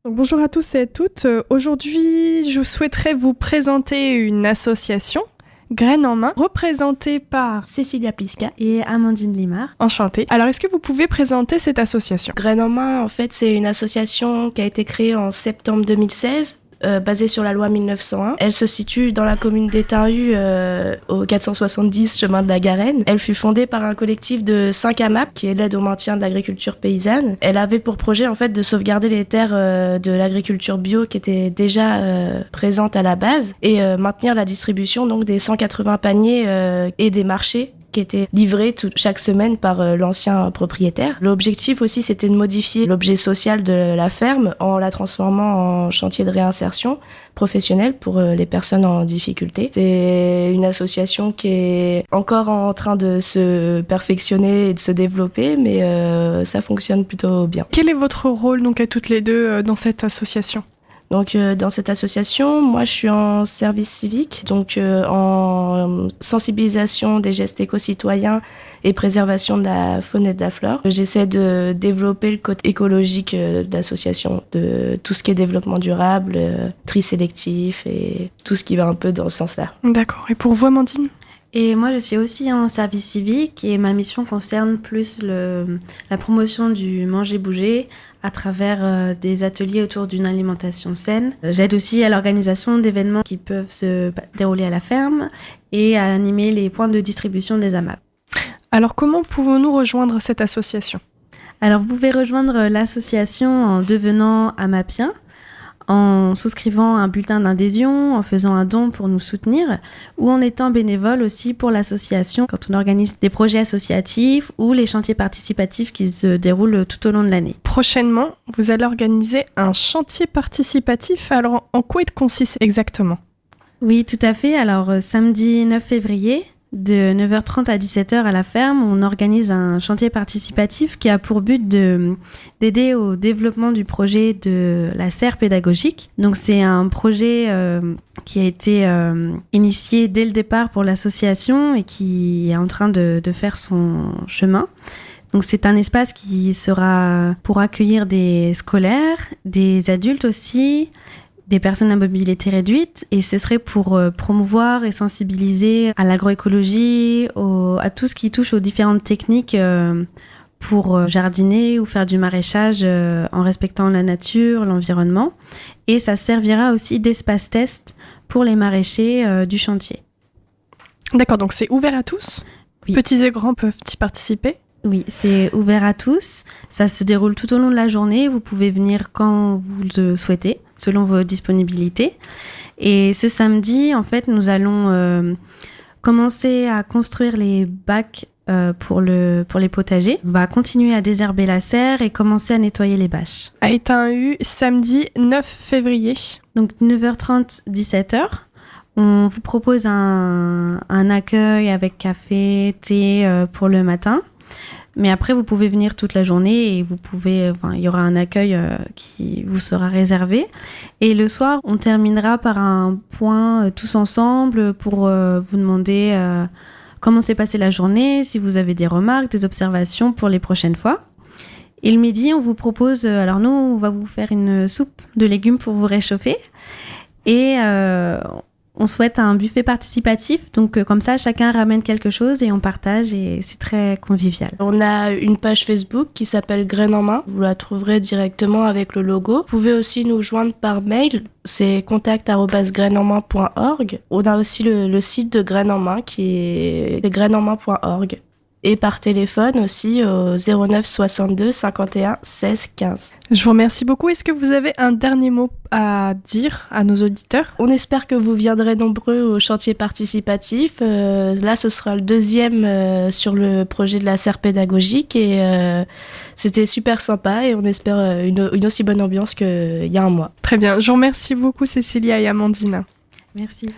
Donc, bonjour à tous et à toutes. Aujourd'hui, je souhaiterais vous présenter une association, Graines en main, représentée par Cécilia Pliska et Amandine Limard. Enchantée. Alors, est-ce que vous pouvez présenter cette association ? Graines en main, en fait, c'est une association qui a été créée en septembre 2016. Basée sur la loi 1901. Elle se situe dans la commune d'Étain-Hue, au 470 chemin de la Garenne. Elle fut fondée par un collectif de 5 AMAP, qui est l'aide au maintien de l'agriculture paysanne. Elle avait pour projet en fait de sauvegarder les terres de l'agriculture bio qui étaient déjà présentes à la base et maintenir la distribution donc des 180 paniers et des marchés qui était livré chaque semaine par l'ancien propriétaire. L'objectif aussi, c'était de modifier l'objet social de la ferme en la transformant en chantier de réinsertion professionnelle pour les personnes en difficulté. C'est une association qui est encore en train de se perfectionner et de se développer, mais ça fonctionne plutôt bien. Quel est votre rôle donc à toutes les deux dans cette association ? Donc dans cette association, moi je suis en service civique, donc en sensibilisation des gestes éco-citoyens et préservation de la faune et de la flore. J'essaie de développer le côté écologique de l'association, de tout ce qui est développement durable, tri sélectif et tout ce qui va un peu dans ce sens-là. D'accord. Et pour vous, Amandine ? Et moi, je suis aussi en service civique et ma mission concerne plus la promotion du manger-bouger à travers des ateliers autour d'une alimentation saine. J'aide aussi à l'organisation d'événements qui peuvent se dérouler à la ferme et à animer les points de distribution des AMAP. Alors, comment pouvons-nous rejoindre cette association ? Alors, vous pouvez rejoindre l'association en devenant AMAPien, en souscrivant un bulletin d'adhésion, en faisant un don pour nous soutenir, ou en étant bénévole aussi pour l'association quand on organise des projets associatifs ou les chantiers participatifs qui se déroulent tout au long de l'année. Prochainement, vous allez organiser un chantier participatif. Alors, en quoi il consiste exactement ? Oui, tout à fait. Alors, samedi 9 février, de 9h30 à 17h à la ferme, on organise un chantier participatif qui a pour but d'aider au développement du projet de la serre pédagogique. Donc c'est un projet qui a été initié dès le départ pour l'association et qui est en train de faire son chemin. Donc c'est un espace qui sera pour accueillir des scolaires, des adultes aussi, des personnes à mobilité réduite, et ce serait pour promouvoir et sensibiliser à l'agroécologie, à tout ce qui touche aux différentes techniques pour jardiner ou faire du maraîchage en respectant la nature, l'environnement. Et ça servira aussi d'espace test pour les maraîchers du chantier. D'accord, donc c'est ouvert à tous ? Oui. Petits et grands peuvent y participer ? Oui, c'est ouvert à tous. Ça se déroule tout au long de la journée. Vous pouvez venir quand vous le souhaitez, selon vos disponibilités. Et ce samedi, en fait, nous allons commencer à construire les bacs pour les potagers. On va continuer à désherber la serre et commencer à nettoyer les bâches. A Étain-Hue, samedi 9 février. Donc 9h30, 17h. On vous propose un accueil avec café, thé pour le matin. Mais après, vous pouvez venir toute la journée et il y aura un accueil qui vous sera réservé. Et le soir, on terminera par un point tous ensemble pour vous demander comment s'est passée la journée, si vous avez des remarques, des observations pour les prochaines fois. Et le midi, on vous propose, alors nous, on va vous faire une soupe de légumes pour vous réchauffer. Et on souhaite un buffet participatif, donc comme ça, chacun ramène quelque chose et on partage et c'est très convivial. On a une page Facebook qui s'appelle Graines en main. Vous la trouverez directement avec le logo. Vous pouvez aussi nous joindre par mail. C'est contact@grainesenmain.org. On a aussi le site de Graines en main qui est grainesenmain.org. Et par téléphone aussi au 09 62 51 16 15. Je vous remercie beaucoup. Est-ce que vous avez un dernier mot à dire à nos auditeurs ? On espère que vous viendrez nombreux au chantier participatif. Là, ce sera le deuxième sur le projet de la serre pédagogique et c'était super sympa et on espère une aussi bonne ambiance qu'il y a un mois. Très bien. Je vous remercie beaucoup, Cécilia et Amandine. Merci.